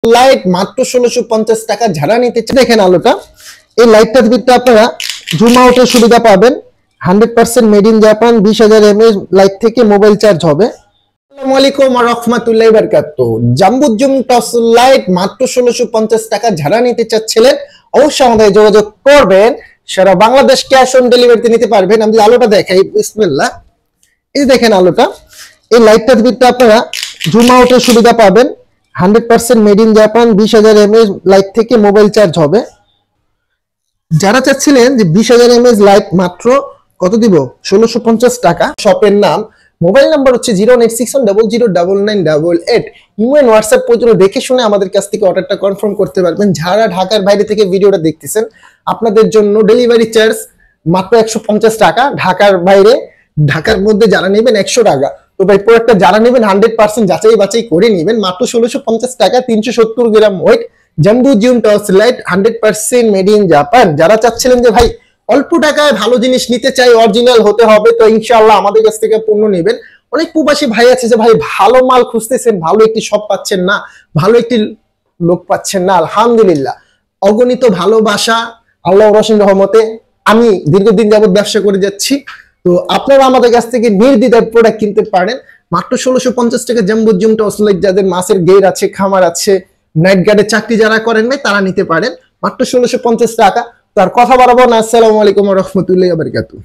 Light মাত্র 1650 টাকা ঝাড়া নিতে দেখেন আলোটা। এই লাইটটার ভিতরে আপনারা জুম আউটের সুবিধা পাবেন। 100% made in Japan, 20000 mAh light থেকে মোবাইল চার্জ হবে। আসসালামু আলাইকুম ওয়া রাহমাতুল্লাহি ওয়া বারাকাতুহু। জাম্বো জুম টস লাইট মাত্র 1650 টাকা ঝাড়া নিতে চাচ্ছিলেন, অবশ্যই আমাদের যোগাযোগ করবেন। সারা বাংলাদেশ ক্যাশ অন ডেলিভারিতে নিতে পারবেন। আমি আলোটা দেখাই, বিসমিল্লাহ। এই দেখেন আলোটা। এই লাইটটার ভিতরে আপনারা জুম আউটের সুবিধা পাবেন। 100% made in Japan, 20000 mAh light থেকে মোবাইল চার্জ হবে। যারা চাচ্ছিলেন যে 20000 mAh লাইট মাত্র কত দিব, 1650 টাকা। শপের নাম, মোবাইল নাম্বার হচ্ছে 09610009988। ইমেল হোয়াটসঅ্যাপ পর্যন্ত দেখে শুনে আমাদের কাছ থেকে অর্ডারটা কনফার্ম করতে পারবেন। যারা ঢাকার বাইরে থেকে ভিডিওটা দেখতেছেন, আপনাদের জন্য ডেলিভারি চার্জ মাত্র 150 টাকা। ঢাকার বাইরে, ঢাকার মধ্যে যারা নেবেন 100 টাকা। তো ভাই প্রোডাক্টটা যারা নেবেন 100% যাচাই বাছাই করে নেবেন। মাত্র 1650 টাকা, 370 গ্রাম wait, jumbo zoom torch light, 100% made in Japan. যারা চাচ্ছিলেন যে ভাই অল্প টাকায় ভালো জিনিস নিতে চাই, অরিজিনাল হতে হবে, তো ইনশাআল্লাহ আমাদের কাছ থেকে পণ্য নেবেন। অনেক প্রবাসী ভাই আছে যে ভাই ভালো মাল খুঁজতেছেন, ভালো একটি শপ পাচ্ছেন না, ভালো একটি লোক পাচ্ছেন না। আলহামদুলিল্লাহ, অগণিত ভালোবাসা, আল্লাহর অসীম রহমতে আমি দীর্ঘদিন যাবত ব্যবসা করে যাচ্ছি। তো আপনারা আমাদের কাছ থেকে নির্দ্বিধায় প্রোডাক্ট কিনতে পারেন। মাত্র 1650 টাকা জাম্বো জুম টর্চ লাইট। যাদের মাছের গের আছে, খামার আছে, নাইট গার্ডে চাকরি যারা করেন ভাই, তারা নিতে পারেন মাত্র 1650 টাকা। তার কথা বাড়াবো না। আসসালামু আলাইকুম ওয়া রাহমাতুল্লাহি ওয়া বারাকাতুহু।